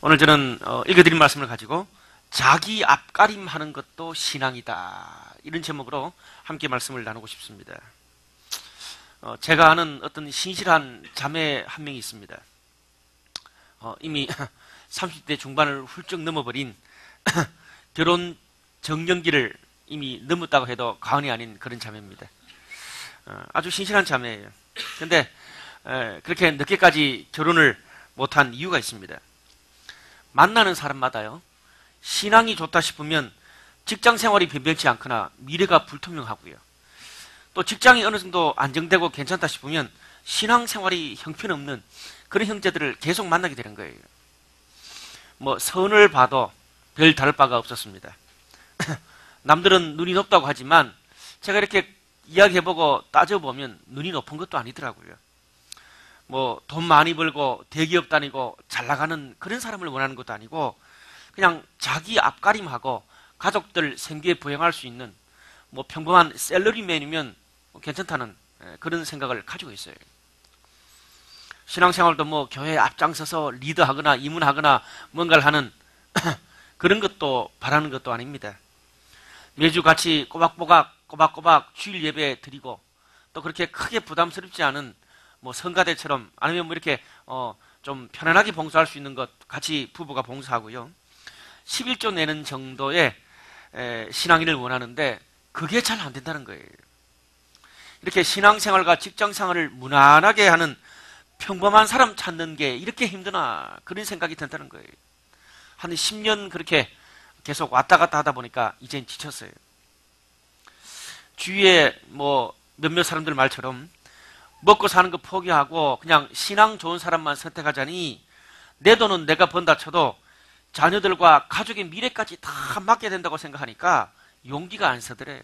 오늘 저는 읽어드린 말씀을 가지고 자기 앞가림하는 것도 신앙이다, 이런 제목으로 함께 말씀을 나누고 싶습니다. 제가 아는 어떤 신실한 자매 한 명이 있습니다. 이미 30대 중반을 훌쩍 넘어버린 결혼 정년기를 이미 넘었다고 해도 과언이 아닌 그런 자매입니다. 아주 신실한 자매예요. 근데 그렇게 늦게까지 결혼을 못한 이유가 있습니다. 만나는 사람마다요, 신앙이 좋다 싶으면 직장 생활이 변변치 않거나 미래가 불투명하고요, 또 직장이 어느 정도 안정되고 괜찮다 싶으면 신앙 생활이 형편없는 그런 형제들을 계속 만나게 되는 거예요. 뭐 선을 봐도 별 다를 바가 없었습니다. 남들은 눈이 높다고 하지만 제가 이렇게 이야기해보고 따져보면 눈이 높은 것도 아니더라고요. 뭐 돈 많이 벌고 대기업 다니고 잘 나가는 그런 사람을 원하는 것도 아니고, 그냥 자기 앞가림하고 가족들 생계에 부응할 수 있는 뭐 평범한 샐러리맨이면 괜찮다는 그런 생각을 가지고 있어요. 신앙생활도 뭐 교회에 앞장서서 리더하거나 임문하거나 뭔가를 하는 그런 것도 바라는 것도 아닙니다. 매주 같이 꼬박꼬박 주일 예배 드리고, 또 그렇게 크게 부담스럽지 않은 뭐 성가대처럼, 아니면 뭐 이렇게 좀 편안하게 봉사할 수 있는 것 같이 부부가 봉사하고요, 11조 내는 정도의 신앙인을 원하는데 그게 잘 안 된다는 거예요. 이렇게 신앙생활과 직장생활을 무난하게 하는 평범한 사람 찾는 게 이렇게 힘드나, 그런 생각이 든다는 거예요. 한 10년 그렇게 계속 왔다 갔다 하다 보니까 이젠 지쳤어요. 주위에 뭐 몇몇 사람들 말처럼 먹고 사는 거 포기하고 그냥 신앙 좋은 사람만 선택하자니 내 돈은 내가 번다 쳐도 자녀들과 가족의 미래까지 다 맡게 된다고 생각하니까 용기가 안 서더래요.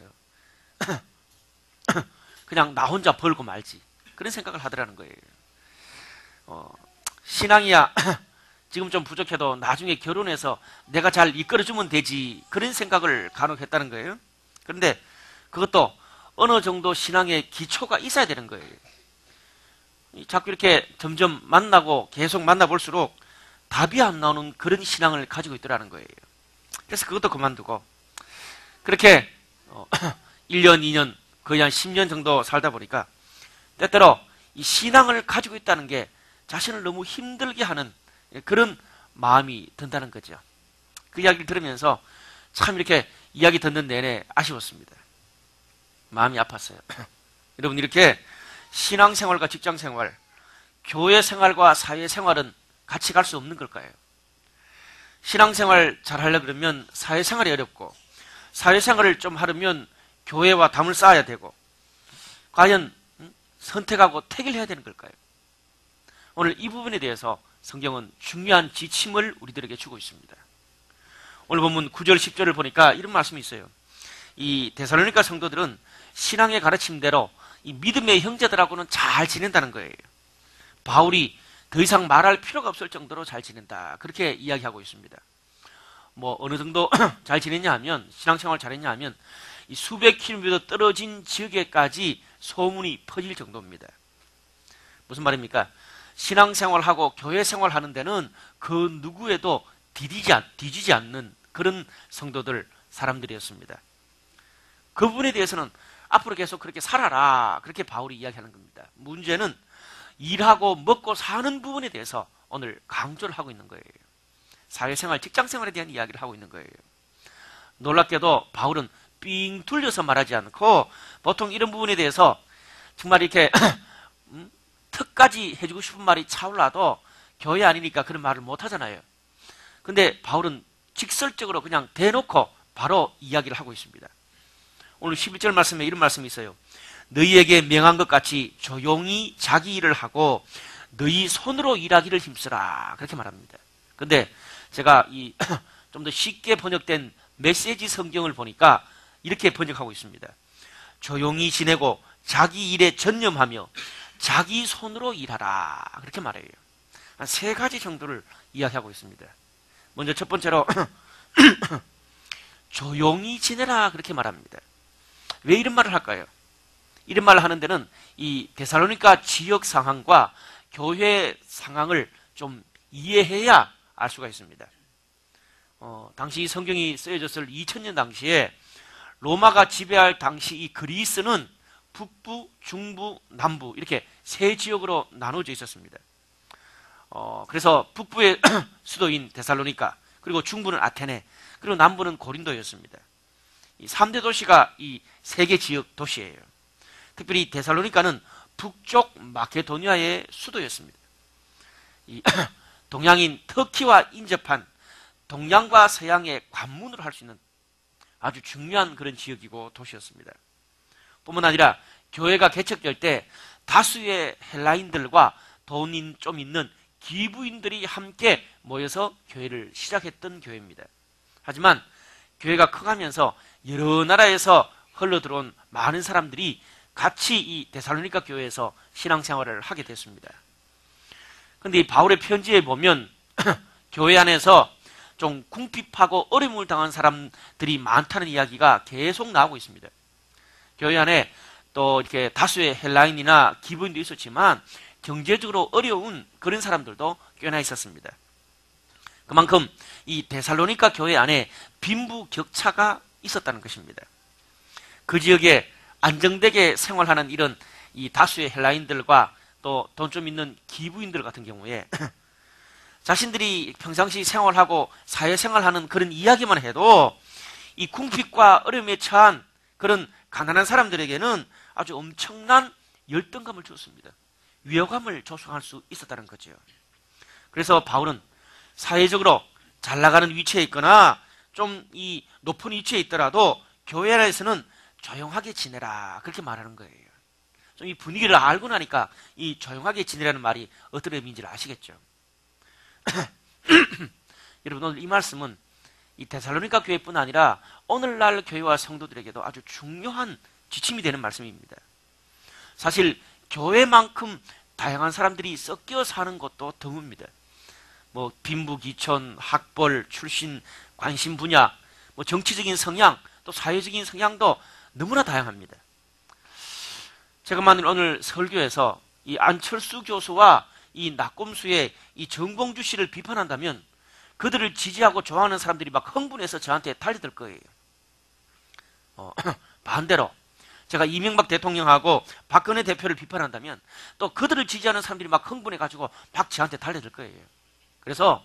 그냥 나 혼자 벌고 말지, 그런 생각을 하더라는 거예요. 신앙이야 지금 좀 부족해도 나중에 결혼해서 내가 잘 이끌어주면 되지, 그런 생각을 간혹 했다는 거예요. 그런데 그것도 어느 정도 신앙의 기초가 있어야 되는 거예요. 자꾸 이렇게 점점 만나고 계속 만나볼수록 답이 안 나오는 그런 신앙을 가지고 있더라는 거예요. 그래서 그것도 그만두고 그렇게 1년, 2년, 거의 한 10년 정도 살다 보니까 때때로 이 신앙을 가지고 있다는 게 자신을 너무 힘들게 하는 그런 마음이 든다는 거죠. 그 이야기를 들으면서 참 이렇게 이야기 듣는 내내 아쉬웠습니다. 마음이 아팠어요. 여러분, 이렇게 신앙생활과 직장생활, 교회생활과 사회생활은 같이 갈 수 없는 걸까요? 신앙생활 잘 하려고 그러면 사회생활이 어렵고, 사회생활을 좀 하려면 교회와 담을 쌓아야 되고, 과연 선택하고 택일해야 되는 걸까요? 오늘 이 부분에 대해서 성경은 중요한 지침을 우리들에게 주고 있습니다. 오늘 본문 9절 10절을 보니까 이런 말씀이 있어요. 이 데살로니가 성도들은 신앙의 가르침대로 이 믿음의 형제들하고는 잘 지낸다는 거예요. 바울이 더 이상 말할 필요가 없을 정도로 잘 지낸다, 그렇게 이야기하고 있습니다. 뭐 어느 정도 잘 지냈냐 하면, 신앙생활 잘했냐 하면 이 수백 킬로미터 떨어진 지역에까지 소문이 퍼질 정도입니다. 무슨 말입니까? 신앙생활하고 교회생활 하는 데는 그 누구에도 뒤지지 않는 그런 성도들, 사람들이었습니다. 그 부분에 대해서는 앞으로 계속 그렇게 살아라, 그렇게 바울이 이야기하는 겁니다. 문제는 일하고 먹고 사는 부분에 대해서 오늘 강조를 하고 있는 거예요. 사회생활, 직장생활에 대한 이야기를 하고 있는 거예요. 놀랍게도 바울은 삥 둘려서 말하지 않고 보통 이런 부분에 대해서 정말 이렇게 턱까지 해주고 싶은 말이 차올라도 교회 아니니까 그런 말을 못 하잖아요. 근데 바울은 직설적으로 그냥 대놓고 바로 이야기를 하고 있습니다. 오늘 11절 말씀에 이런 말씀이 있어요. 너희에게 명한 것 같이 조용히 자기 일을 하고 너희 손으로 일하기를 힘쓰라, 그렇게 말합니다. 근데 제가 이 좀 더 쉽게 번역된 메시지 성경을 보니까 이렇게 번역하고 있습니다. 조용히 지내고 자기 일에 전념하며 자기 손으로 일하라, 그렇게 말해요. 한 3가지 정도를 이야기하고 있습니다. 먼저 첫 번째로 조용히 지내라, 그렇게 말합니다. 왜 이런 말을 할까요? 이런 말을 하는 데는 이 데살로니가 지역 상황과 교회 상황을 좀 이해해야 알 수가 있습니다. 당시 성경이 쓰여졌을 2000년 당시에 로마가 지배할 당시 이 그리스는 북부, 중부, 남부 이렇게 세 지역으로 나눠져 있었습니다. 그래서 북부의 수도인 데살로니가, 그리고 중부는 아테네, 그리고 남부는 고린도였습니다. 이 3대 도시가 이 세 개 지역 도시예요. 특별히 데살로니가는 북쪽 마케도니아의 수도였습니다. 이 동양인 터키와 인접한 동양과 서양의 관문으로 할 수 있는 아주 중요한 그런 지역이고 도시였습니다. 뿐만 아니라 교회가 개척될 때 다수의 헬라인들과 돈 좀 있는 기부인들이 함께 모여서 교회를 시작했던 교회입니다. 하지만 교회가 커가면서 여러 나라에서 흘러들어온 많은 사람들이 같이 이 데살로니가 교회에서 신앙생활을 하게 됐습니다. 그런데 이 바울의 편지에 보면 교회 안에서 좀 궁핍하고 어려움을 당한 사람들이 많다는 이야기가 계속 나오고 있습니다. 교회 안에 또 이렇게 다수의 헬라인이나 기부인도 있었지만 경제적으로 어려운 그런 사람들도 꽤나 있었습니다. 그만큼 이 데살로니가 교회 안에 빈부격차가 있었다는 것입니다. 그 지역에 안정되게 생활하는 이런 이 다수의 헬라인들과 또 돈 좀 있는 기부인들 같은 경우에 자신들이 평상시 생활하고 사회생활하는 그런 이야기만 해도 이 궁핍과 어려움에 처한 그런 가난한 사람들에게는 아주 엄청난 열등감을 주었습니다. 위화감을 조성할 수 있었다는 거죠. 그래서 바울은 사회적으로 잘 나가는 위치에 있거나 좀 이 높은 위치에 있더라도 교회 안에서는 조용하게 지내라, 그렇게 말하는 거예요. 좀 이 분위기를 알고 나니까 이 조용하게 지내라는 말이 어떤 의미인지를 아시겠죠. 여러분, 오늘 이 말씀은 이 데살로니가 교회뿐 아니라 오늘날 교회와 성도들에게도 아주 중요한 지침이 되는 말씀입니다. 사실 교회만큼 다양한 사람들이 섞여 사는 것도 드뭅니다. 뭐 빈부귀천, 학벌, 출신, 관심 분야, 뭐 정치적인 성향, 또 사회적인 성향도 너무나 다양합니다. 제가 만일 오늘 설교에서 이 안철수 교수와 이 낙곰수의 이 정봉주 씨를 비판한다면 그들을 지지하고 좋아하는 사람들이 막 흥분해서 저한테 달려들 거예요. 반대로 제가 이명박 대통령하고 박근혜 대표를 비판한다면 또 그들을 지지하는 사람들이 막 흥분해가지고 막 저한테 달려들 거예요. 그래서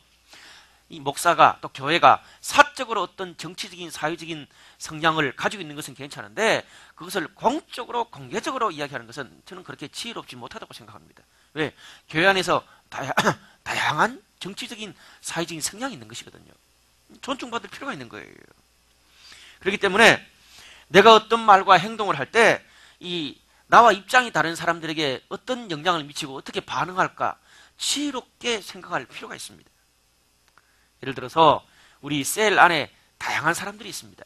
이 목사가 또 교회가 사적으로 어떤 정치적인 사회적인 성향을 가지고 있는 것은 괜찮은데 그것을 공적으로 공개적으로 이야기하는 것은 저는 그렇게 지혜롭지 못하다고 생각합니다. 왜? 교회 안에서 다양한 정치적인 사회적인 성향이 있는 것이거든요. 존중받을 필요가 있는 거예요. 그렇기 때문에 내가 어떤 말과 행동을 할 때 이 나와 입장이 다른 사람들에게 어떤 영향을 미치고 어떻게 반응할까 지혜롭게 생각할 필요가 있습니다. 예를 들어서 우리 셀 안에 다양한 사람들이 있습니다.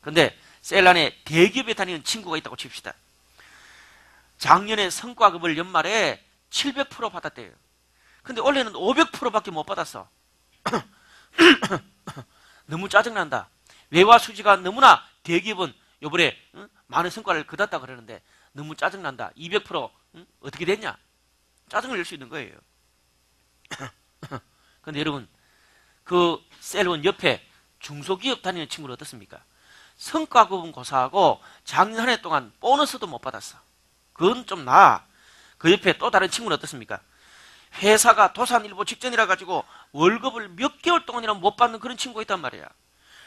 그런데 셀 안에 대기업에 다니는 친구가 있다고 칩시다. 작년에 성과급을 연말에 700% 받았대요. 근데 올해는 500%밖에 못 받았어. 너무 짜증난다. 외화 수지가 너무나 대기업은 요번에 많은 성과를 거뒀다 그러는데 너무 짜증난다. 200% 어떻게 됐냐? 짜증을 낼 수 있는 거예요. 근데 여러분, 그 셀원 옆에 중소기업 다니는 친구는 어떻습니까? 성과급은 고사하고 작년 한 해 동안 보너스도 못 받았어. 그건 좀 나아. 그 옆에 또 다른 친구는 어떻습니까? 회사가 도산일보 직전이라 가지고 월급을 몇 개월 동안이나 못 받는 그런 친구가 있단 말이야.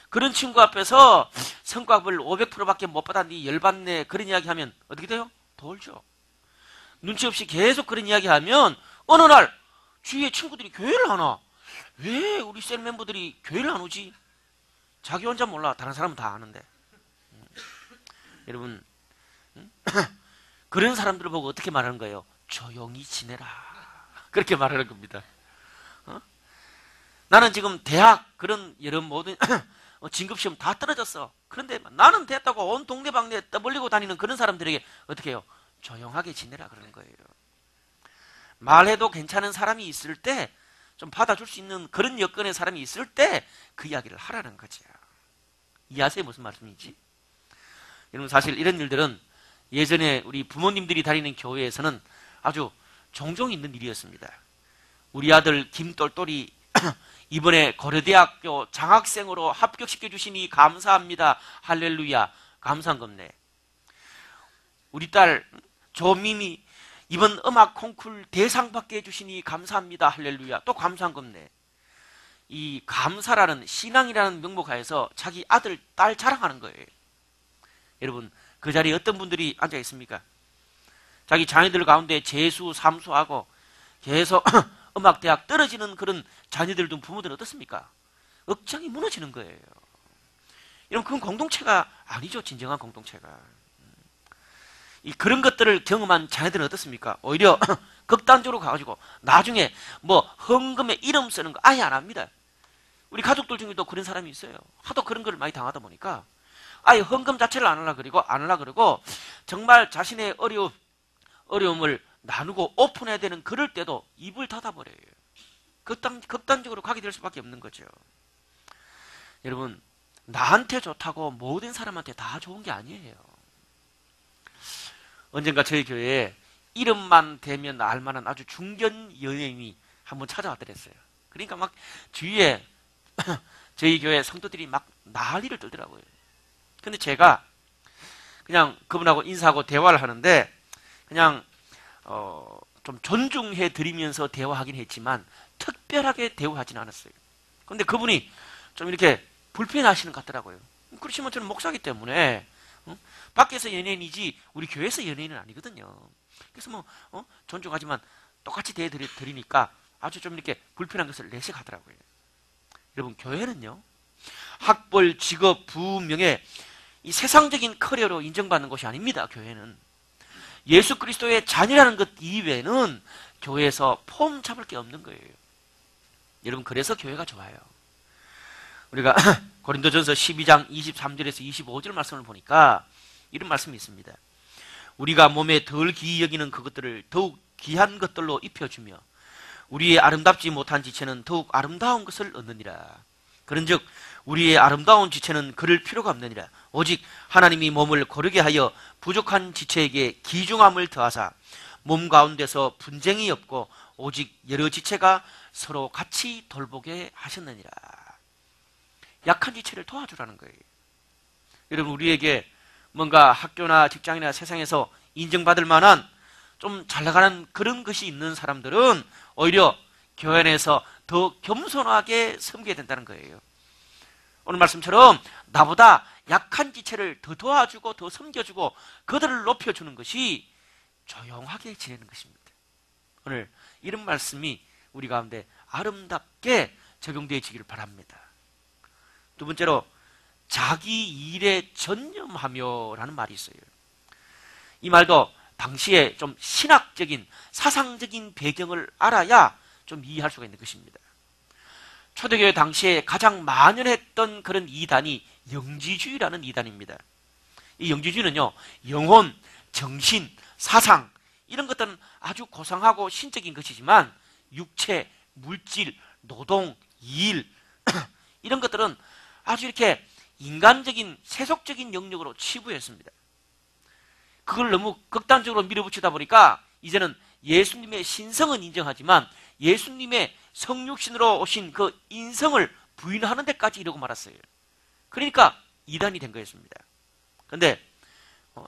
그런 친구 앞에서 성과급을 500%밖에 못 받았니 열받네 그런 이야기하면 어떻게 돼요? 돌죠. 눈치 없이 계속 그런 이야기하면 어느 날 주위에 친구들이 교회를 안 와. 왜 우리 셀 멤버들이 교회를 안 오지? 자기 혼자 몰라. 다른 사람은 다 아는데. 여러분, 그런 사람들을 보고 어떻게 말하는 거예요? 조용히 지내라. 그렇게 말하는 겁니다. 나는 지금 대학 그런 여러 모든 진급시험 다 떨어졌어. 그런데 나는 됐다고 온 동네방네 떠벌리고 다니는 그런 사람들에게 어떻게 해요? 조용하게 지내라 그러는 거예요. 말해도 괜찮은 사람이 있을 때 좀 받아줄 수 있는 그런 여건의 사람이 있을 때 그 이야기를 하라는 거죠. 이해하세요? 무슨 말씀인지? 여러분, 사실 이런 일들은 예전에 우리 부모님들이 다니는 교회에서는 아주 종종 있는 일이었습니다. 우리 아들 김똘똘이 이번에 고려대학교 장학생으로 합격시켜 주시니 감사합니다. 할렐루야. 감사한 겁네. 우리 딸 조미미 이번 음악 콩쿨 대상 받게 해주시니 감사합니다. 할렐루야. 또 감사한 겁네. 이 감사라는 신앙이라는 명목 하에서 자기 아들, 딸 자랑하는 거예요. 여러분, 그 자리에 어떤 분들이 앉아 있습니까? 자기 자녀들 가운데 재수, 삼수하고 계속 음악대학 떨어지는 그런 자녀들 둔 부모들은 어떻습니까? 억장이 무너지는 거예요. 여러분, 그건 공동체가 아니죠. 진정한 공동체가. 그런 것들을 경험한 자녀들은 어떻습니까? 오히려 극단적으로 가가지고 나중에 뭐 헌금에 이름 쓰는 거 아예 안 합니다. 우리 가족들 중에도 그런 사람이 있어요. 하도 그런 걸 많이 당하다 보니까 아예 헌금 자체를 안 하려고 그러고 정말 자신의 어려움을 나누고 오픈해야 되는 그럴 때도 입을 닫아버려요. 극단적으로 가게 될 수밖에 없는 거죠. 여러분, 나한테 좋다고 모든 사람한테 다 좋은 게 아니에요. 언젠가 저희 교회에 이름만 대면 알만한 아주 중견 연예인이 한번 찾아왔더랬어요. 그러니까 막 주위에 저희 교회 성도들이 막 난리를 떨더라고요. 근데 제가 그냥 그분하고 인사하고 대화를 하는데 그냥 좀 존중해 드리면서 대화하긴 했지만 특별하게 대우하지는 않았어요. 근데 그분이 좀 이렇게 불편하시는 것 같더라고요. 그렇지만 저는 목사기 때문에 밖에서 연예인이지 우리 교회에서 연예인은 아니거든요. 그래서 뭐 존중하지만 똑같이 대해드리니까 아주 좀 이렇게 불편한 것을 내색하더라고요. 여러분, 교회는요 학벌, 직업, 부명예 이 세상적인 커리어로 인정받는 것이 아닙니다. 교회는 예수 그리스도의 자녀라는 것 이외에는 교회에서 폼 잡을 게 없는 거예요. 여러분, 그래서 교회가 좋아요. 우리가 고린도전서 12장 23절에서 25절 말씀을 보니까 이런 말씀이 있습니다. 우리가 몸에 덜 귀히 여기는 그것들을 더욱 귀한 것들로 입혀주며 우리의 아름답지 못한 지체는 더욱 아름다운 것을 얻느니라. 그런즉 우리의 아름다운 지체는 그럴 필요가 없느니라. 오직 하나님이 몸을 고르게 하여 부족한 지체에게 귀중함을 더하사 몸 가운데서 분쟁이 없고 오직 여러 지체가 서로 같이 돌보게 하셨느니라. 약한 지체를 도와주라는 거예요. 여러분, 우리에게 뭔가 학교나 직장이나 세상에서 인정받을 만한 좀 잘나가는 그런 것이 있는 사람들은 오히려 교회 안에서 더 겸손하게 섬겨야 된다는 거예요. 오늘 말씀처럼 나보다 약한 지체를 더 도와주고 더 섬겨주고 그들을 높여주는 것이 조용하게 지내는 것입니다. 오늘 이런 말씀이 우리 가운데 아름답게 적용되어지기를 바랍니다. 두 번째로 자기 일에 전념하며라는 말이 있어요. 이 말도 당시에 좀 신학적인 사상적인 배경을 알아야 좀 이해할 수가 있는 것입니다. 초대교회 당시에 가장 만연했던 그런 이단이 영지주의라는 이단입니다. 이 영지주의는요, 영혼, 정신, 사상 이런 것들은 아주 고상하고 신적인 것이지만 육체, 물질, 노동, 일 이런 것들은 아주 이렇게 인간적인 세속적인 영역으로 치부했습니다. 그걸 너무 극단적으로 밀어붙이다 보니까 이제는 예수님의 신성은 인정하지만 예수님의 성육신으로 오신 그 인성을 부인하는 데까지 이르고 말았어요. 그러니까 이단이 된 거였습니다. 그런데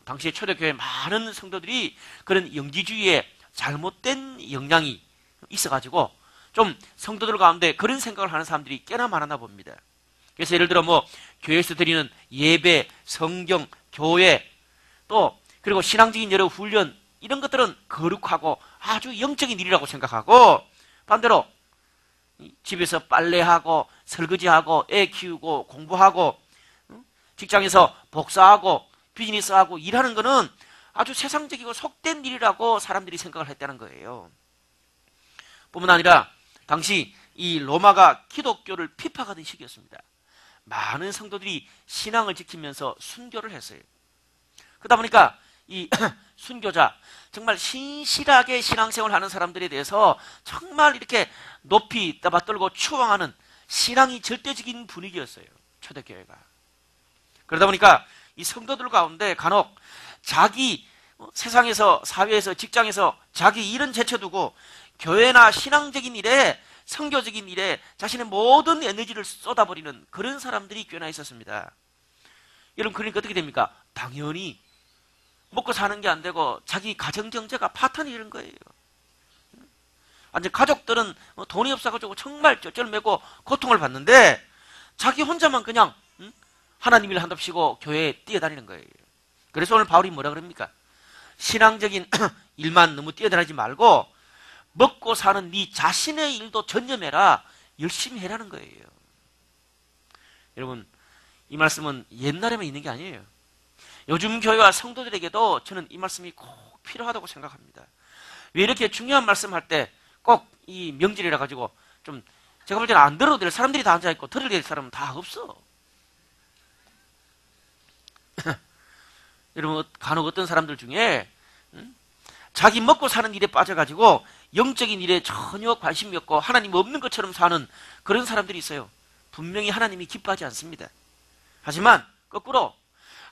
당시에 초대교회 많은 성도들이 그런 영지주의에 잘못된 영향이 있어가지고 좀 성도들 가운데 그런 생각을 하는 사람들이 꽤나 많았나 봅니다. 그래서 예를 들어 뭐 교회에서 드리는 예배, 성경, 교회 또 그리고 신앙적인 여러 훈련 이런 것들은 거룩하고 아주 영적인 일이라고 생각하고 반대로 집에서 빨래하고 설거지하고 애 키우고 공부하고 직장에서 복사하고 비즈니스하고 일하는 거는 아주 세상적이고 속된 일이라고 사람들이 생각을 했다는 거예요. 뿐만 아니라 당시 이 로마가 기독교를 핍박하던 시기였습니다. 많은 성도들이 신앙을 지키면서 순교를 했어요. 그러다 보니까 이 순교자, 정말 신실하게 신앙생활을 하는 사람들에 대해서 정말 이렇게 높이 떠받들고 추앙하는 신앙이 절대적인 분위기였어요. 초대교회가. 그러다 보니까 이 성도들 가운데 간혹 자기 세상에서, 사회에서, 직장에서 자기 일은 제쳐두고 교회나 신앙적인 일에 선교적인 일에 자신의 모든 에너지를 쏟아버리는 그런 사람들이 꽤나 있었습니다. 여러분, 그러니까 어떻게 됩니까? 당연히 먹고 사는 게 안 되고 자기 가정 경제가 파탄이 이런 거예요. 완전 가족들은 돈이 없어가지고 정말 쩔쩔매고 고통을 받는데 자기 혼자만 그냥 하나님 일 한답시고 교회에 뛰어다니는 거예요. 그래서 오늘 바울이 뭐라 그럽니까? 신앙적인 일만 너무 뛰어다니지 말고 먹고 사는 네 자신의 일도 전념해라. 열심히 해라는 거예요. 여러분, 이 말씀은 옛날에만 있는 게 아니에요. 요즘 교회와 성도들에게도 저는 이 말씀이 꼭 필요하다고 생각합니다. 왜 이렇게 중요한 말씀할 때 꼭 이 명절이라 가지고 좀 제가 볼 때는 안 들어도 될 사람들이 다 앉아있고 들어야 될 사람은 다 없어. 여러분, 간혹 어떤 사람들 중에 자기 먹고 사는 일에 빠져가지고 영적인 일에 전혀 관심이 없고 하나님 없는 것처럼 사는 그런 사람들이 있어요. 분명히 하나님이 기뻐하지 않습니다. 하지만 거꾸로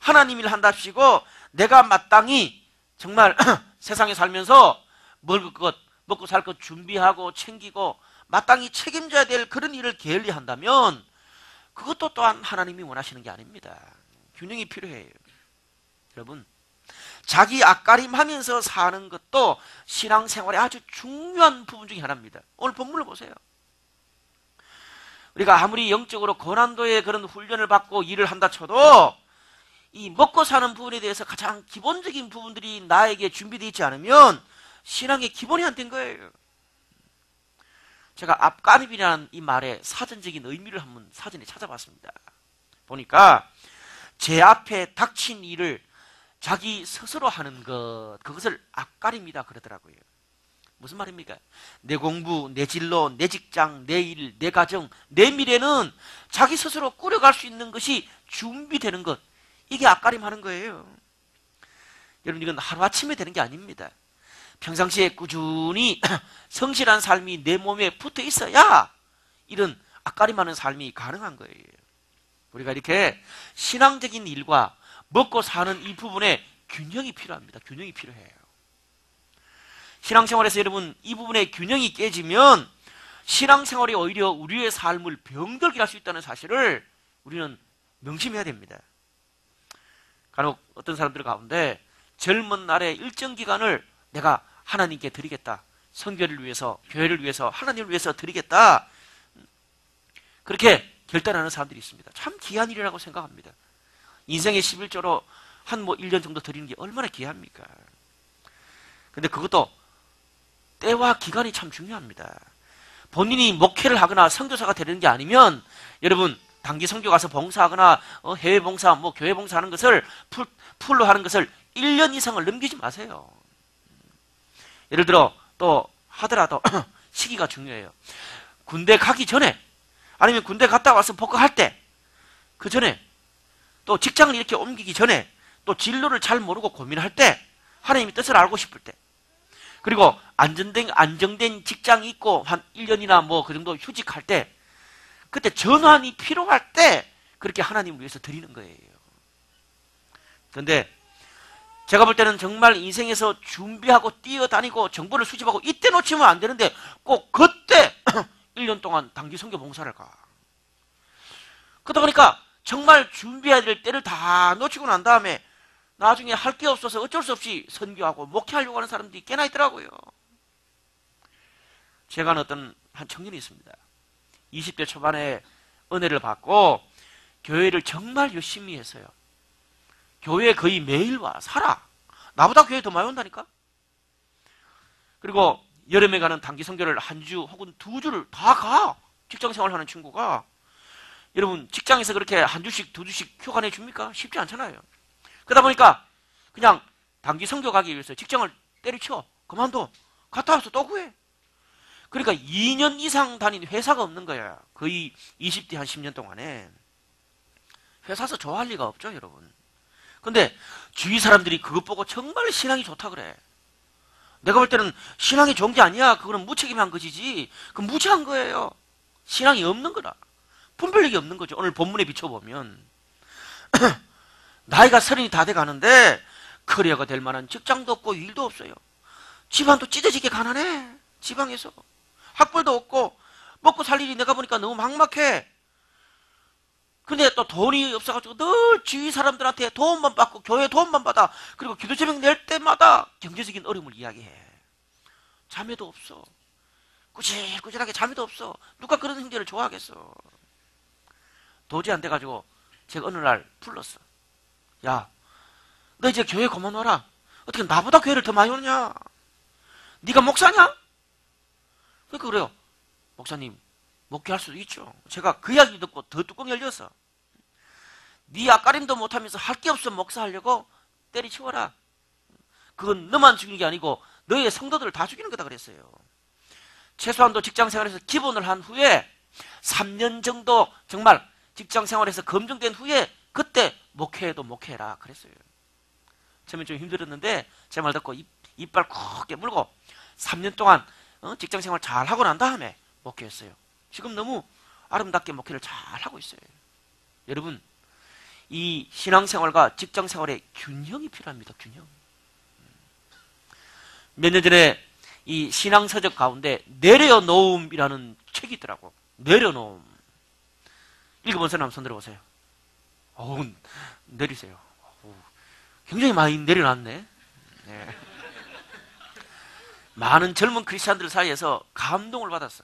하나님 일 한답시고 내가 마땅히 정말 세상에 살면서 먹고 살 것 준비하고 챙기고 마땅히 책임져야 될 그런 일을 게을리한다면 그것도 또한 하나님이 원하시는 게 아닙니다. 균형이 필요해요. 여러분, 자기 앞가림하면서 사는 것도 신앙생활의 아주 중요한 부분 중에 하나입니다. 오늘 본문을 보세요. 우리가 아무리 영적으로 고난도의 그런 훈련을 받고 일을 한다 쳐도 이 먹고 사는 부분에 대해서 가장 기본적인 부분들이 나에게 준비되어 있지 않으면 신앙의 기본이 안 된 거예요. 제가 앞가림이라는 이 말의 사전적인 의미를 한번 사전에 찾아봤습니다. 보니까 제 앞에 닥친 일을 자기 스스로 하는 것, 그것을 앞가림이다 그러더라고요. 무슨 말입니까? 내 공부, 내 진로, 내 직장, 내 일, 내 가정, 내 미래는 자기 스스로 꾸려갈 수 있는 것이 준비되는 것, 이게 앞가림 하는 거예요. 여러분, 이건 하루아침에 되는 게 아닙니다. 평상시에 꾸준히 성실한 삶이 내 몸에 붙어 있어야 이런 앞가림하는 삶이 가능한 거예요. 우리가 이렇게 신앙적인 일과 먹고 사는 이 부분에 균형이 필요합니다. 균형이 필요해요. 신앙생활에서 여러분, 이 부분에 균형이 깨지면 신앙생활이 오히려 우리의 삶을 병들게 할 수 있다는 사실을 우리는 명심해야 됩니다. 간혹 어떤 사람들 가운데 젊은 날의 일정 기간을 내가 하나님께 드리겠다. 선교를 위해서, 교회를 위해서, 하나님을 위해서 드리겠다. 그렇게 결단하는 사람들이 있습니다. 참 귀한 일이라고 생각합니다. 인생의 11조로 한 1년 정도 드리는 게 얼마나 귀합니까? 근데 그것도 때와 기간이 참 중요합니다. 본인이 목회를 하거나 선교사가 되는 게 아니면 여러분, 단기 선교 가서 봉사하거나 해외 봉사, 교회 봉사하는 것을 풀로 하는 것을 1년 이상을 넘기지 마세요. 예를 들어 또 하더라도 시기가 중요해요. 군대 가기 전에 아니면 군대 갔다 와서 복학할 때, 그 전에 또 직장을 이렇게 옮기기 전에 또 진로를 잘 모르고 고민할 때, 하나님의 뜻을 알고 싶을 때, 그리고 안정된 직장이 있고 한 1년이나 그 정도 휴직할 때, 그때 전환이 필요할 때 그렇게 하나님을 위해서 드리는 거예요. 그런데 제가 볼 때는 정말 인생에서 준비하고 뛰어다니고 정보를 수집하고 이때 놓치면 안 되는데 꼭 그때 1년 동안 단기 선교 봉사를 가. 그러다 보니까 정말 준비해야 될 때를 다 놓치고 난 다음에 나중에 할 게 없어서 어쩔 수 없이 선교하고 목회하려고 하는 사람들이 꽤나 있더라고요. 제가 아는 어떤 한 청년이 있습니다. 20대 초반에 은혜를 받고 교회를 정말 열심히 했어요. 교회에 거의 매일 와 살아. 나보다 교회 더 많이 온다니까. 그리고 여름에 가는 단기 선교를 한 주 혹은 2주를 다 가. 직장 생활하는 친구가. 여러분, 직장에서 그렇게 한 주씩 2주씩 휴가 내줍니까? 쉽지 않잖아요. 그러다 보니까 그냥 단기 선교 가기 위해서 직장을 때려쳐. 그만둬. 갔다 와서 또 구해. 그러니까 2년 이상 다닌 회사가 없는 거야. 거의 20대 한 10년 동안에. 회사에서 좋아할 리가 없죠, 여러분. 근데 주위 사람들이 그것 보고 정말 신앙이 좋다 그래. 내가 볼 때는 신앙이 좋은 게 아니야. 그거는 무책임한 것이지. 그건 무지한 거예요. 신앙이 없는 거라. 분별력이 없는 거죠. 오늘 본문에 비춰보면 나이가 30이 다 돼가는데 커리어가 될 만한 직장도 없고 일도 없어요. 집안도 찢어지게 가난해. 지방에서 학벌도 없고 먹고 살 일이 내가 보니까 너무 막막해. 근데 또 돈이 없어가지고 늘 주위 사람들한테 도움만 받고 교회 도움만 받아. 그리고 기도 제목 낼 때마다 경제적인 어려움을 이야기해. 자매도 없어. 꾸질꾸질하게 자매도 없어. 누가 그런 형제를 좋아하겠어. 도저히 안 돼가지고 제가 어느 날 불렀어. 야, 너 이제 교회 그만 와라. 어떻게 나보다 교회를 더 많이 오느냐? 네가 목사냐? 그러니까 그래요. 목사님, 목회할 수도 있죠. 제가 그 이야기 듣고 더 뚜껑 열렸어. 네 앞가림도 못하면서 할 게 없어 목사하려고 때리치워라. 그건 너만 죽이는 게 아니고 너의 성도들을 다 죽이는 거다 그랬어요. 최소한도 직장생활에서 기본을 한 후에 3년 정도 정말 직장생활에서 검증된 후에 그때 목회해도 목회해라 그랬어요. 처음엔 좀 힘들었는데 제 말 듣고 이빨 콕 깨물고 3년 동안 직장생활 잘 하고 난 다음에 목회했어요. 지금 너무 아름답게 목회를 잘 하고 있어요. 여러분, 이 신앙생활과 직장생활의 균형이 필요합니다. 균형. 몇 년 전에 이 신앙서적 가운데 내려놓음이라는 책이 있더라고. 내려놓음. 읽어본 사람 손 들어보세요. 어우, 내리세요. 어우, 굉장히 많이 내려놨네. 네. 많은 젊은 크리스찬들 사이에서 감동을 받았어.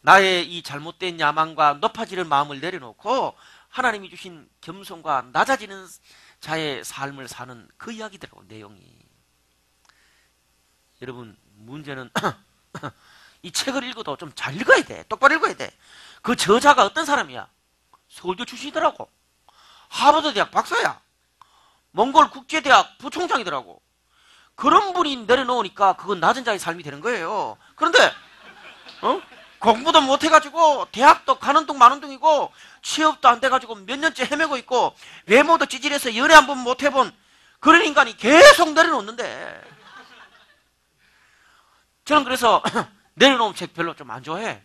나의 이 잘못된 야망과 높아지는 마음을 내려놓고 하나님이 주신 겸손과 낮아지는 자의 삶을 사는 그 이야기더라고, 내용이. 여러분, 문제는 이 책을 읽어도 좀 잘 읽어야 돼. 똑바로 읽어야 돼. 그 저자가 어떤 사람이야? 서울대 출신이더라고. 하버드 대학 박사야. 몽골 국제대학 부총장이더라고. 그런 분이 내려놓으니까 그건 낮은 자의 삶이 되는 거예요. 그런데 공부도 못해가지고 대학도 가는 둥 마는 둥이고 취업도 안 돼가지고 몇 년째 헤매고 있고 외모도 찌질해서 연애 한 번 못해본 그런 인간이 계속 내려놓는데, 저는 그래서 내려놓은 책 별로 좀 안 좋아해.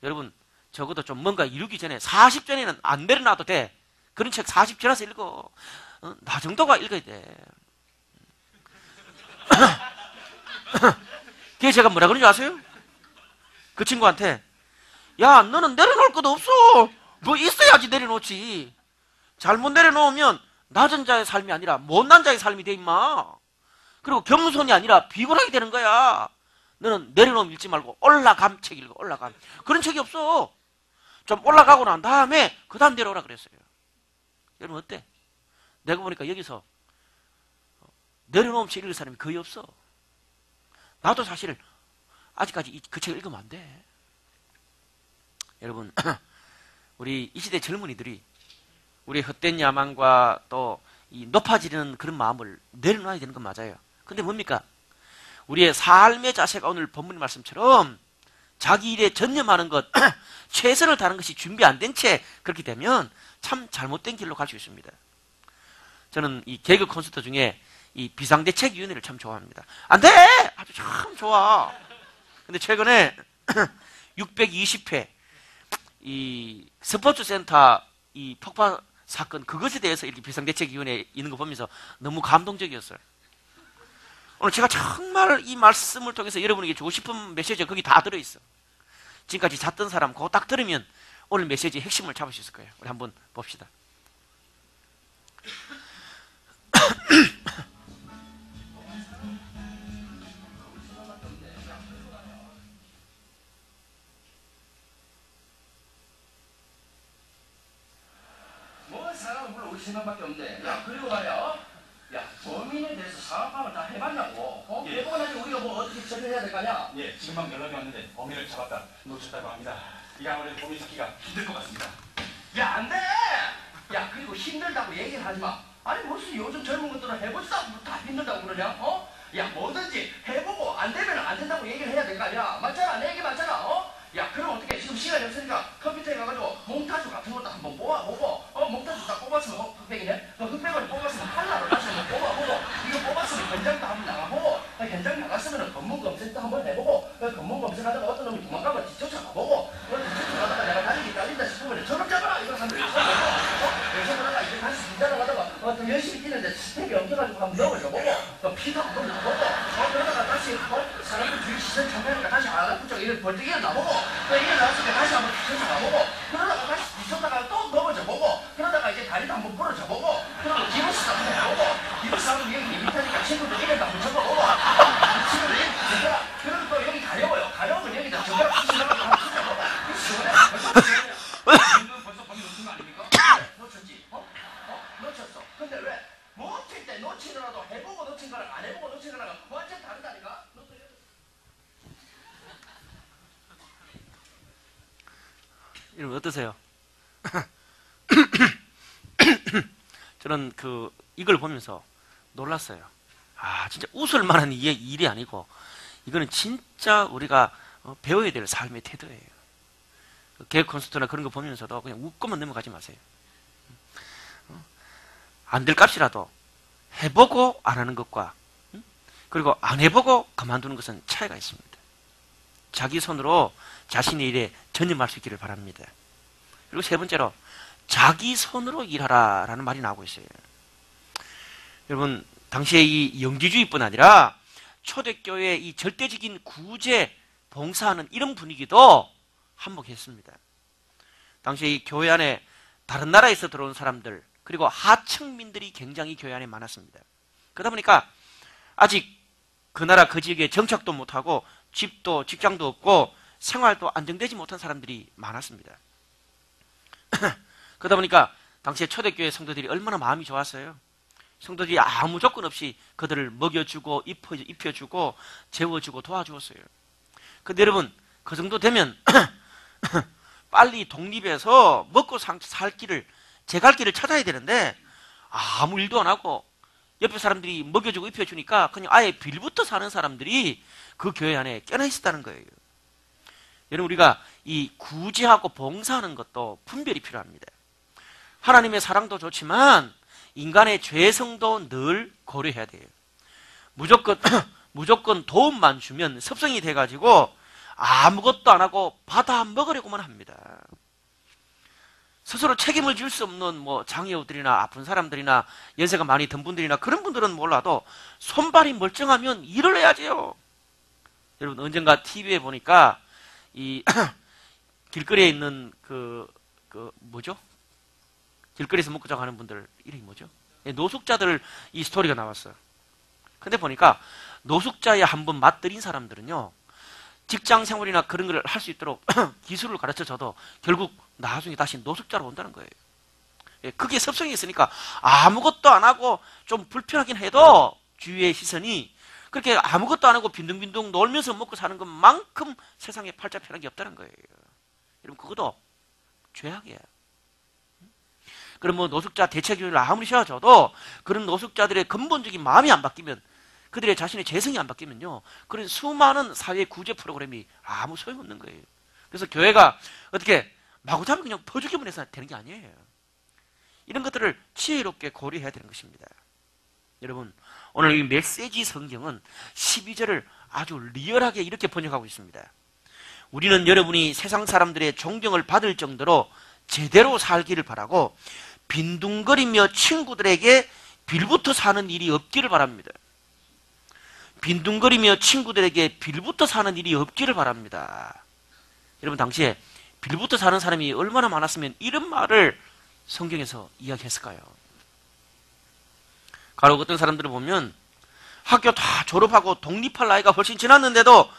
여러분, 적어도 좀 뭔가 이루기 전에 40전에는 안 내려놔도 돼. 그런 책 40 지나서 읽어. 나 정도가 읽어야 돼. 그게 제가 뭐라 그런지 아세요? 그 친구한테, 야, 너는 내려놓을 것도 없어. 뭐 있어야지 내려놓지. 잘못 내려놓으면 낮은 자의 삶이 아니라 못난 자의 삶이 돼 임마. 그리고 겸손이 아니라 비굴하게 되는 거야. 너는 내려놓으면 읽지 말고 올라감 책 읽어. 올라감. 그런 책이 없어. 좀 올라가고 난 다음에 그 다음 내려오라 그랬어요. 여러분 어때? 내가 보니까 여기서 내려놓으면 책 읽을 사람이 거의 없어. 나도 사실 아직까지 그 책을 읽으면 안 돼. 여러분, 우리 이 시대 젊은이들이 우리의 헛된 야망과 또 이 높아지는 그런 마음을 내려놔야 되는 건 맞아요. 근데 뭡니까? 우리의 삶의 자세가 오늘 본문 말씀처럼 자기 일에 전념하는 것, 최선을 다하는 것이 준비 안 된 채 그렇게 되면 참 잘못된 길로 갈 수 있습니다. 저는 이 개그 콘서트 중에 이 비상대책위원회를 참 좋아합니다. 안 돼! 아주 참 좋아. 근데 최근에 620회 이 스포츠센터 이 폭파 사건, 그것에 대해서 이렇게 비상대책위원회에 있는 거 보면서 너무 감동적이었어요. 오늘 제가 정말 이 말씀을 통해서 여러분에게 주고 싶은 메시지가 거기 다 들어있어. 지금까지 잤던 사람 그거 딱 들으면 오늘 메시지의 핵심을 잡을 수 있을 거예요. 우리 한번 봅시다. 뭐 사람은 물론 우리 생각밖에 없는데, 야, 그리고 말이야, 야, 범인에 대해서 상황 다 해봤냐고. 예. 해보고 나니 우리가 뭐 어떻게 처리해야 될 거 아니야? 예, 지금 막 연락이 왔는데 범인을 잡았다, 놓쳤다고 합니다. 이게 아무래도 범인 찾기가 힘들 것 같습니다. 야, 안 돼! 야, 그리고 힘들다고 얘기를 하지 마. 아니, 무슨 요즘 젊은 것들은 해보지도 않고 다 힘들다고 그러냐? 야, 뭐든지 해보고 안 되면 안 된다고 얘기를 해야 될 거 아니야? 맞잖아, 내 얘기 맞잖아, 야, 그럼 어떻게, 지금 시간이 없으니까 컴퓨터에 가가지고 몽타주 같은 것도 한번 뽑아보고, 몽타주 딱 뽑았으면 흑백이네? 흑백을 뽑았으면 칼라로 다시 한번 뽑아보고, 이거 뽑았으면 현장도 한번 나가보고, 현장 나갔으면 검문 검색도 한번 해보고, 검문 검색하다가 어떤 놈이 도망가면 뒤쫓아가보고, 뒤쫓아가다가 내가 달리기 딸린다 싶으면 저놈 잡아라! 이거 한번 여기서 하다가 이제 다시 뒤따라가다가 더 열심히 뛰는데 스텝이 엉켜가지고 한번 넘어져보고, 피도 한번 넣어보고, 그러다가 다시 사람들 주위 시선 참여하니까 다시 알아붙죠. 이거 벌떡 일어나보고 또 일어났을 때 다시 한번 쫓아가보고 그러다가 다시 뒤쳤다가 또 넘어져보고 그러다가 이제 다리도 한번 부러져보고 그러고 기부스 한번 해보고 기부스 하면 여기 밑에니까 친구들 이래도 한번 접어보고 친구들 이렇게 접어라 그러면 또 여기 가려워요. 가려우면 여기다 접어라 붙이려고 한번 붙여보고 그 시원해. 벌써 범위 놓친 거 아닙니까? 놓쳤지? 놓쳤어. 근데 왜? 놓칠 때 놓치더라도 해보고 놓친 거랑 안 해보고 놓친 거랑 완전 다르다니까? 여러분 어떠세요? 저는 이걸 보면서 놀랐어요. 아, 진짜 웃을 만한 일이 아니고 이거는 진짜 우리가 배워야 될 삶의 태도예요. 개혁 콘서트나 그런 거 보면서도 그냥 웃고만 넘어가지 마세요. 안 될 값이라도 해보고 안 하는 것과 그리고 안 해보고 그만두는 것은 차이가 있습니다. 자기 손으로 자신의 일에 전념할 수 있기를 바랍니다. 그리고 세 번째로 자기 손으로 일하라 라는 말이 나오고 있어요. 여러분 당시에 이 영지주의뿐 아니라 초대교회의 이 절대적인 구제 봉사하는 이런 분위기도 한몫했습니다. 당시에 이 교회 안에 다른 나라에서 들어온 사람들 그리고 하층민들이 굉장히 교회 안에 많았습니다. 그러다 보니까 아직 그 나라 그 지역에 정착도 못하고 집도 직장도 없고 생활도 안정되지 못한 사람들이 많았습니다. 그러다 보니까 당시에 초대교회 성도들이 얼마나 마음이 좋았어요. 성도들이 아무 조건 없이 그들을 먹여주고 입혀주고 재워주고 도와주었어요. 근데 여러분 그 정도 되면 빨리 독립해서 먹고 살 길을 제 갈 길을 찾아야 되는데 아무 일도 안 하고 옆에 사람들이 먹여주고 입혀주니까 그냥 아예 빌부터 사는 사람들이 그 교회 안에 껴나 있었다는 거예요. 여러분 우리가 이 구제하고 봉사하는 것도 분별이 필요합니다. 하나님의 사랑도 좋지만 인간의 죄성도 늘 고려해야 돼요. 무조건 도움만 주면 습성이 돼가지고 아무것도 안 하고 받아 먹으려고만 합니다. 스스로 책임을 질 수 없는 장애우들이나 아픈 사람들이나 연세가 많이 든 분들이나 그런 분들은 몰라도 손발이 멀쩡하면 일을 해야지요. 여러분 언젠가 TV에 보니까 이 길거리에 있는 뭐죠? 길거리에서 먹고 자고 하는 분들 이름이 뭐죠? 노숙자들 이 스토리가 나왔어요. 근데 보니까 노숙자에 한번 맛들인 사람들은요 직장 생활이나 그런 걸 할 수 있도록 기술을 가르쳐 줘도 결국 나중에 다시 노숙자로 온다는 거예요. 그게 습성이 있으니까 아무것도 안 하고 좀 불편하긴 해도 주위의 시선이 그렇게 아무것도 안 하고 빈둥빈둥 놀면서 먹고 사는 것만큼 세상에 팔자 편한 게 없다는 거예요. 여러분 그것도 죄악이에요. 그럼 노숙자 대책위를 아무리 세워줘도 그런 노숙자들의 근본적인 마음이 안 바뀌면 그들의 자신의 재성이 안 바뀌면요 그런 수많은 사회 구제 프로그램이 아무 소용없는 거예요. 그래서 교회가 어떻게 마구잡이 그냥 퍼주기만 해서 되는 게 아니에요. 이런 것들을 지혜롭게 고려해야 되는 것입니다. 여러분 오늘 이 메시지 성경은 12절을 아주 리얼하게 이렇게 번역하고 있습니다. 우리는 여러분이 세상 사람들의 존경을 받을 정도로 제대로 살기를 바라고 빈둥거리며 친구들에게 빌부터 사는 일이 없기를 바랍니다. 빈둥거리며 친구들에게 빌부터 사는 일이 없기를 바랍니다. 여러분 당시에 빌부터 사는 사람이 얼마나 많았으면 이런 말을 성경에서 이야기했을까요? 가로 어떤 사람들을 보면 학교 다 졸업하고 독립할 나이가 훨씬 지났는데도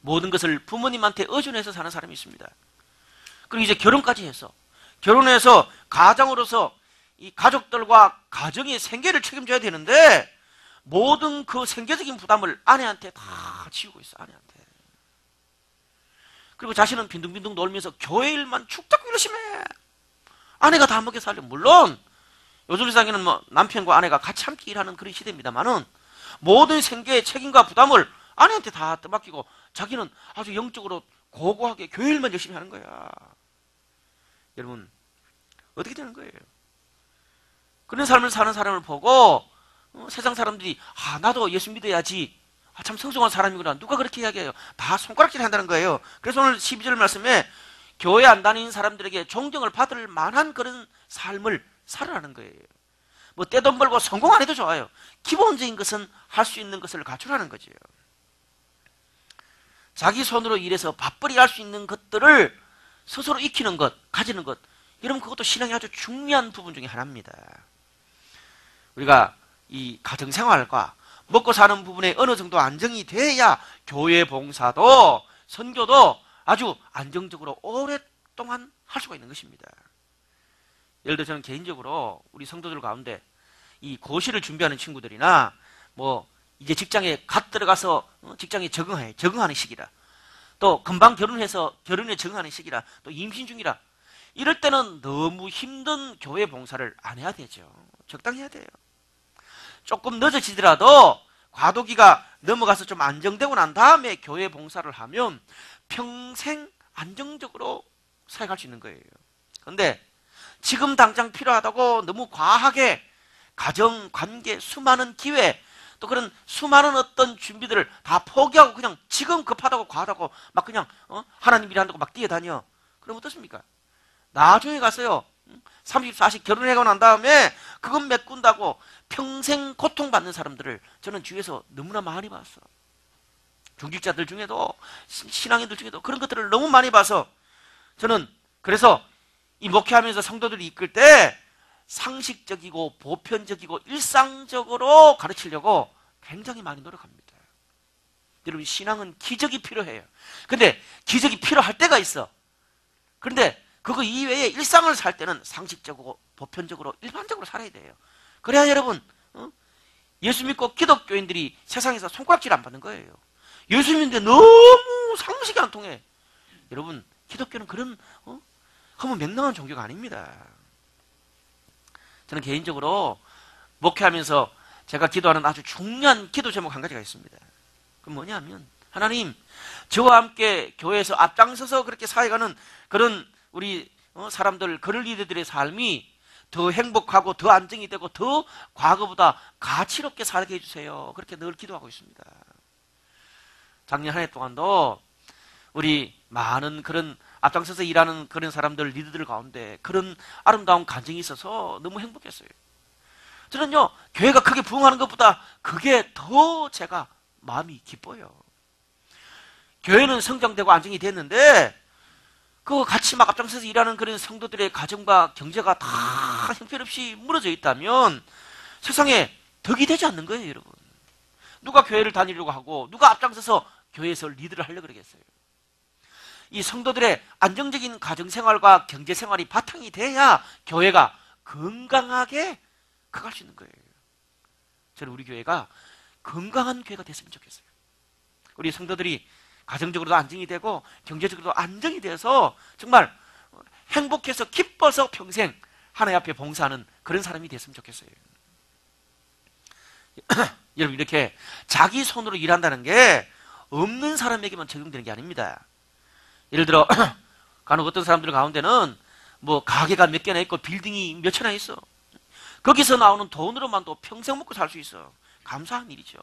모든 것을 부모님한테 의존해서 사는 사람이 있습니다. 그리고 이제 결혼까지 해서 결혼해서 가장으로서 이 가족들과 가정의 생계를 책임져야 되는데 모든 그 생계적인 부담을 아내한테 다 지우고 있어. 아내한테. 그리고 자신은 빈둥빈둥 놀면서 교회 일만 축적고 열심히 해. 아내가 다 먹여 살려. 물론 요즘 세상에는 남편과 아내가 같이 함께 일하는 그런 시대입니다만은 모든 생계의 책임과 부담을 아내한테 다 떠맡기고 자기는 아주 영적으로 고고하게 교회 일만 열심히 하는 거야. 여러분 어떻게 되는 거예요? 그런 삶을 사는 사람을 보고 세상 사람들이 나도 예수 믿어야지. 참 성숙한 사람이구나. 누가 그렇게 이야기해요? 다 손가락질 한다는 거예요. 그래서 오늘 12절 말씀에 교회 안 다니는 사람들에게 존경을 받을 만한 그런 삶을 살아라는 거예요. 떼돈 벌고 성공 안 해도 좋아요. 기본적인 것은 할 수 있는 것을 갖추라는 거죠. 자기 손으로 일해서 밥벌이 할 수 있는 것들을 스스로 익히는 것, 가지는 것, 여러분 그것도 신앙의 아주 중요한 부분 중에 하나입니다. 우리가 이 가정생활과 먹고 사는 부분에 어느 정도 안정이 돼야 교회 봉사도 선교도 아주 안정적으로 오랫동안 할 수가 있는 것입니다. 예를 들어 저는 개인적으로 우리 성도들 가운데 이 고시를 준비하는 친구들이나 뭐 이제 직장에 갓 들어가서 직장에 적응하는 시기라, 또 금방 결혼해서 결혼에 적응하는 시기라, 또 임신 중이라, 이럴 때는 너무 힘든 교회 봉사를 안 해야 되죠. 적당히 해야 돼요. 조금 늦어지더라도 과도기가 넘어가서 좀 안정되고 난 다음에 교회 봉사를 하면 평생 안정적으로 사역할 수 있는 거예요. 그런데 지금 당장 필요하다고 너무 과하게 가정, 관계, 수많은 기회, 또 그런 수많은 어떤 준비들을 다 포기하고 그냥 지금 급하다고 과하다고 막 그냥 하나님 일한다고 막 뛰어다녀. 그럼 어떻습니까? 나중에 가서요 30, 40 결혼하고 난 다음에 그건 메꾼다고 평생 고통받는 사람들을 저는 주위에서 너무나 많이 봤어. 중직자들 중에도 신앙인들 중에도 그런 것들을 너무 많이 봐서 저는 그래서 이 목회하면서 성도들이 이끌 때 상식적이고 보편적이고 일상적으로 가르치려고 굉장히 많이 노력합니다. 여러분 신앙은 기적이 필요해요. 근데 기적이 필요할 때가 있어. 그런데 그거 이외에 일상을 살 때는 상식적으로 보편적으로 일반적으로 살아야 돼요. 그래야 여러분 예수 믿고 기독교인들이 세상에서 손가락질 안 받는 거예요. 예수 믿는데 너무 상식이 안 통해. 여러분 기독교는 그런 허무맹랑한 종교가 아닙니다. 저는 개인적으로 목회하면서 제가 기도하는 아주 중요한 기도 제목 한 가지가 있습니다. 그건 뭐냐면 하나님 저와 함께 교회에서 앞장서서 그렇게 사역하는 그런 우리 사람들, 그런 리더들의 삶이 더 행복하고 더 안정이 되고 더 과거보다 가치롭게 살게 해주세요. 그렇게 늘 기도하고 있습니다. 작년 한 해 동안도 우리 많은 그런 앞장서서 일하는 그런 사람들, 리더들 가운데 그런 아름다운 간증이 있어서 너무 행복했어요. 저는요 교회가 크게 부흥하는 것보다 그게 더 제가 마음이 기뻐요. 교회는 성장되고 안정이 됐는데 그 같이 막 앞장서서 일하는 그런 성도들의 가정과 경제가 다 형편없이 무너져 있다면 세상에 덕이 되지 않는 거예요, 여러분. 누가 교회를 다니려고 하고 누가 앞장서서 교회에서 리드를 하려고 그러겠어요. 이 성도들의 안정적인 가정생활과 경제생활이 바탕이 돼야 교회가 건강하게 커갈 수 있는 거예요. 저는 우리 교회가 건강한 교회가 됐으면 좋겠어요. 우리 성도들이 가정적으로도 안정이 되고 경제적으로도 안정이 돼서 정말 행복해서 기뻐서 평생 하나님 앞에 봉사하는 그런 사람이 됐으면 좋겠어요. 여러분 이렇게 자기 손으로 일한다는 게 없는 사람에게만 적용되는 게 아닙니다. 예를 들어 간혹 어떤 사람들 가운데는 뭐 가게가 몇 개나 있고 빌딩이 몇 채나 있어. 거기서 나오는 돈으로만도 평생 먹고 살 수 있어. 감사한 일이죠.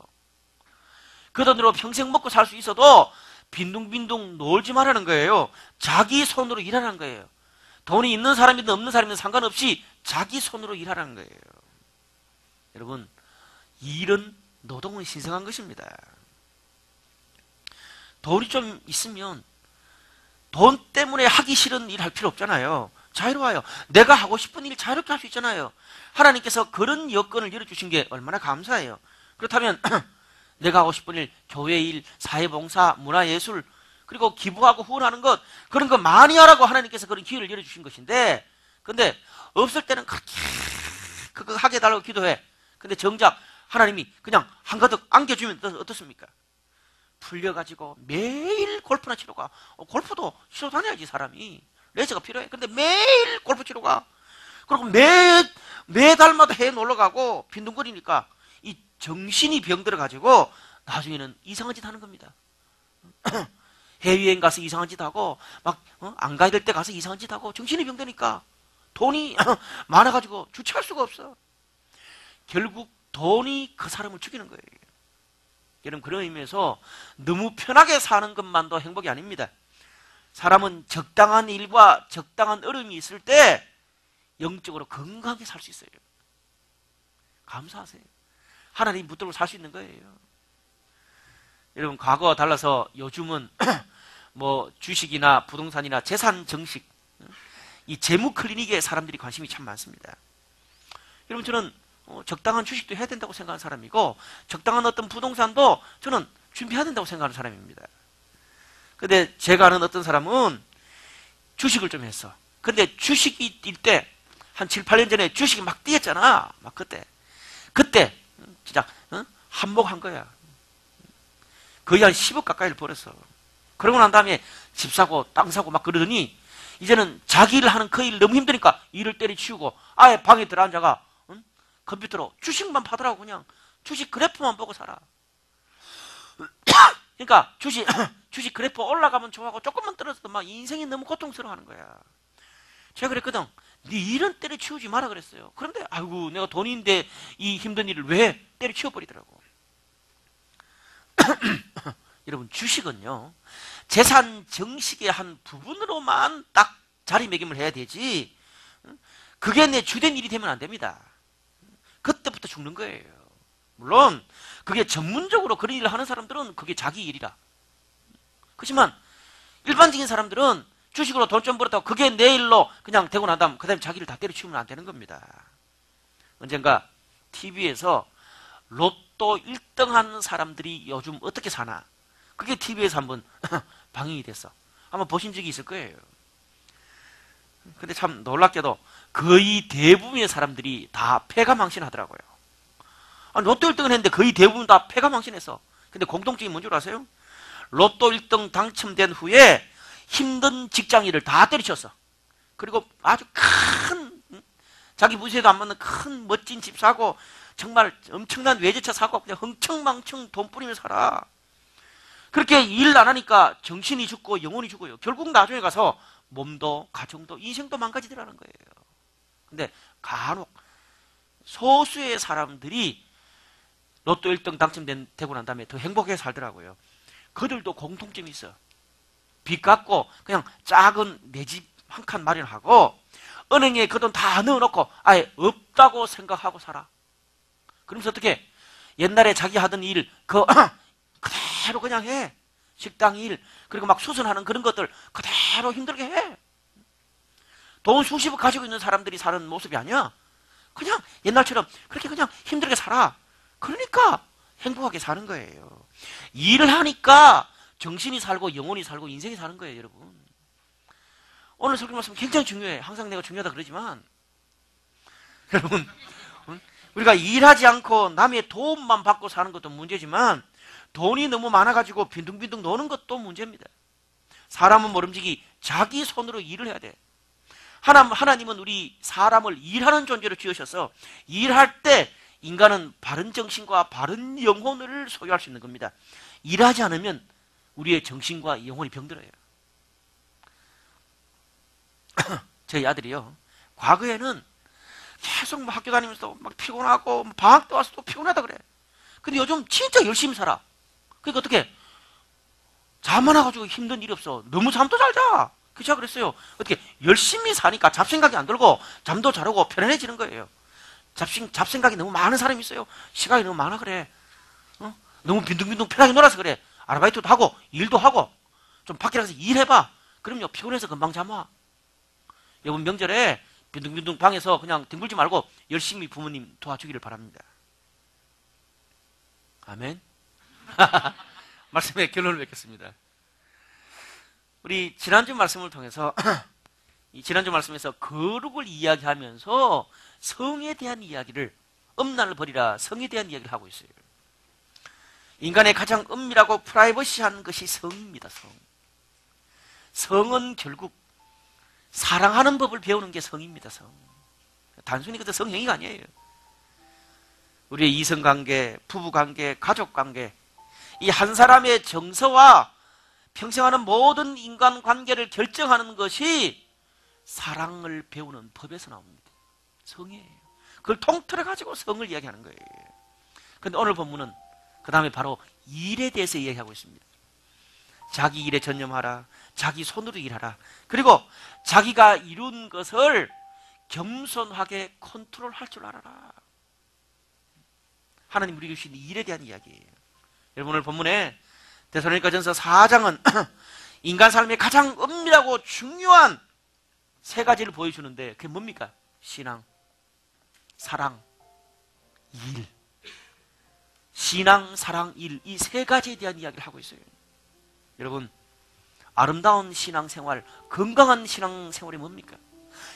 그 돈으로 평생 먹고 살 수 있어도 빈둥빈둥 놀지 말라는 거예요. 자기 손으로 일하라는 거예요. 돈이 있는 사람이든 없는 사람이든 상관없이 자기 손으로 일하라는 거예요. 여러분 일은 노동은 신성한 것입니다. 돈이 좀 있으면 돈 때문에 하기 싫은 일 할 필요 없잖아요. 자유로워요. 내가 하고 싶은 일 자유롭게 할 수 있잖아요. 하나님께서 그런 여건을 열어주신 게 얼마나 감사해요. 그렇다면 내가 하고 싶은 일, 교회 일, 사회봉사, 문화예술, 그리고 기부하고 후원하는 것, 그런 거 많이 하라고 하나님께서 그런 기회를 열어주신 것인데, 근데 없을 때는 그렇게 그거 하게 해달라고 기도해. 근데 정작 하나님이 그냥 한가득 안겨주면 어떻습니까? 풀려가지고 매일 골프나 치러 가. 골프도 치러 다녀야지 사람이. 레저가 필요해. 근데 매일 골프 치러 가. 그리고 매달마다 해외 놀러 가고 빈둥거리니까 이 정신이 병들어가지고 나중에는 이상한 짓 하는 겁니다. 해외여행 가서 이상한 짓 하고 막 안 가야 될 때 가서 이상한 짓 하고 정신이 병드니까 돈이 많아가지고 주체할 수가 없어. 결국 돈이 그 사람을 죽이는 거예요. 여러분 그런 의미에서 너무 편하게 사는 것만도 행복이 아닙니다. 사람은 적당한 일과 적당한 어려움이 있을 때 영적으로 건강하게 살 수 있어요. 감사하세요. 하나님 붙들고 살 수 있는 거예요. 여러분, 과거와 달라서 요즘은 뭐 주식이나 부동산이나 재산 정식, 이 재무 클리닉에 사람들이 관심이 참 많습니다. 여러분, 저는 적당한 주식도 해야 된다고 생각하는 사람이고, 적당한 어떤 부동산도 저는 준비해야 된다고 생각하는 사람입니다. 근데 제가 아는 어떤 사람은 주식을 좀 했어. 근데 주식이 뛸 때, 한 7, 8년 전에 주식이 막 뛰었잖아. 막 그때, 진짜, 한몫한 거야. 거의 한 10억 가까이를 벌었어. 그러고 난 다음에 집 사고, 땅 사고 막 그러더니, 이제는 자기 일을 하는 그 일 너무 힘드니까 일을 때려치우고, 아예 방에 들어앉아가, 컴퓨터로 주식만 파더라고. 그냥 주식 그래프만 보고 살아. 그러니까 주식 그래프 올라가면 좋아하고 조금만 떨어져도 막 인생이 너무 고통스러워하는 거야. 제가 그랬거든. 네 일은 때려치우지 마라 그랬어요. 그런데 아이고, 내가 돈인데 이 힘든 일을 왜 때려치워버리더라고. 여러분, 주식은요, 재산 정식의 한 부분으로만 딱 자리매김을 해야 되지, 그게 내 주된 일이 되면 안 됩니다. 그때부터 죽는 거예요. 물론 그게 전문적으로 그런 일을 하는 사람들은 그게 자기 일이라. 그렇지만 일반적인 사람들은 주식으로 돈 좀 벌었다고 그게 내 일로 그냥 되고 난 다음 그 다음에 자기를 다 때려치우면 안 되는 겁니다. 언젠가 TV에서 로또 1등 하는 사람들이 요즘 어떻게 사나, 그게 TV에서 한번 방영이 됐어. 한번 보신 적이 있을 거예요. 근데 참 놀랍게도 거의 대부분의 사람들이 다 패가망신하더라고요. 아니, 로또 1등을 했는데 거의 대부분 다 패가망신했어. 근데 공통점이 뭔 줄 아세요? 로또 1등 당첨된 후에 힘든 직장인을 다 때려쳤어. 그리고 아주 큰, 자기 부세도 안 맞는 큰 멋진 집 사고 정말 엄청난 외제차 사고 그냥 흥청망청 돈 뿌리며 살아. 그렇게 일 안 하니까 정신이 죽고 영혼이 죽어요. 결국 나중에 가서 몸도 가정도 인생도 망가지더라는 거예요. 근데 간혹 소수의 사람들이 로또 1등 당첨되고 난 다음에 더 행복하게 살더라고요. 그들도 공통점이 있어. 빚 갚고 그냥 작은 내 집 한 칸 마련하고 은행에 그 돈 다 넣어놓고 아예 없다고 생각하고 살아. 그러면서 어떻게 옛날에 자기 하던 일 그대로 그냥 해. 식당 일 그리고 막 수선하는 그런 것들 그대로 힘들게 해. 돈 수십억 가지고 있는 사람들이 사는 모습이 아니야. 그냥 옛날처럼 그렇게 그냥 힘들게 살아. 그러니까 행복하게 사는 거예요. 일을 하니까 정신이 살고 영혼이 살고 인생이 사는 거예요, 여러분. 오늘 설교 말씀 굉장히 중요해. 항상 내가 중요하다 그러지만 여러분, 우리가 일하지 않고 남의 도움만 받고 사는 것도 문제지만 돈이 너무 많아가지고 빈둥빈둥 노는 것도 문제입니다. 사람은 모름지기 자기 손으로 일을 해야 돼. 하나님은 우리 사람을 일하는 존재로 지으셔서 일할 때 인간은 바른 정신과 바른 영혼을 소유할 수 있는 겁니다. 일하지 않으면 우리의 정신과 영혼이 병들어요. 저희 아들이요, 과거에는 계속 막 학교 다니면서 막 피곤하고 방학 때 와서 또 피곤하다 그래. 근데 요즘 진짜 열심히 살아. 그러니까 어떻게 잠만 와가지고 힘든 일이 없어. 너무 잠도 잘 자. 그쵸? 그랬어요. 어떻게 열심히 사니까 잡생각이 안 들고 잠도 잘 오고 편안해지는 거예요. 잡생각이 너무 많은 사람이 있어요. 시간이 너무 많아 그래. 너무 빈둥빈둥 편하게 놀아서 그래. 아르바이트도 하고 일도 하고 좀 밖에 나가서 일해봐. 그럼요, 피곤해서 금방 잠 와. 이번 명절에 빈둥빈둥 방에서 그냥 뒹굴지 말고 열심히 부모님 도와주기를 바랍니다. 아멘. 말씀의 결론을 맺겠습니다. 우리 지난주 말씀을 통해서 이 지난주 말씀에서 거룩을 이야기하면서 성에 대한 이야기를, 음란을 버리라, 성에 대한 이야기를 하고 있어요. 인간의 가장 은밀하고 프라이버시한 것이 성입니다. 성은 결국 사랑하는 법을 배우는 게 성입니다. 단순히 그저 성행위가 아니에요. 우리의 이성관계, 부부관계, 가족관계, 이 한 사람의 정서와 평생 하는 모든 인간관계를 결정하는 것이 사랑을 배우는 법에서 나옵니다. 성이에요. 그걸 통틀어 가지고 성을 이야기하는 거예요. 그런데 오늘 본문은 그 다음에 바로 일에 대해서 이야기하고 있습니다. 자기 일에 전념하라. 자기 손으로 일하라. 그리고 자기가 이룬 것을 겸손하게 컨트롤할 줄 알아라. 하나님 우리에게 주신 일에 대한 이야기예요. 여러분, 오늘 본문에 데살로니가전서 4장은 인간 삶의 가장 은밀하고 중요한 세 가지를 보여주는데 그게 뭡니까? 신앙, 사랑, 일. 신앙, 사랑, 일. 이 세 가지에 대한 이야기를 하고 있어요. 여러분, 아름다운 신앙생활, 건강한 신앙생활이 뭡니까?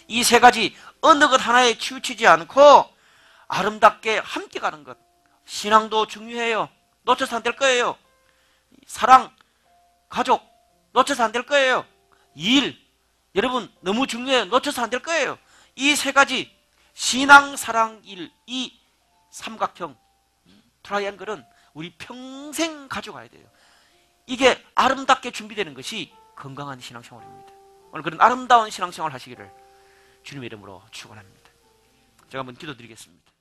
이 세 가지 어느 것 하나에 치우치지 않고 아름답게 함께 가는 것. 신앙도 중요해요. 놓쳐서 안 될 거예요. 사랑, 가족, 놓쳐서 안 될 거예요. 일, 여러분 너무 중요해요. 놓쳐서 안 될 거예요. 이 세 가지, 신앙, 사랑, 일, 이 삼각형, 트라이앵글은 우리 평생 가져가야 돼요. 이게 아름답게 준비되는 것이 건강한 신앙생활입니다. 오늘 그런 아름다운 신앙생활 하시기를 주님의 이름으로 축원합니다. 제가 한번 기도드리겠습니다.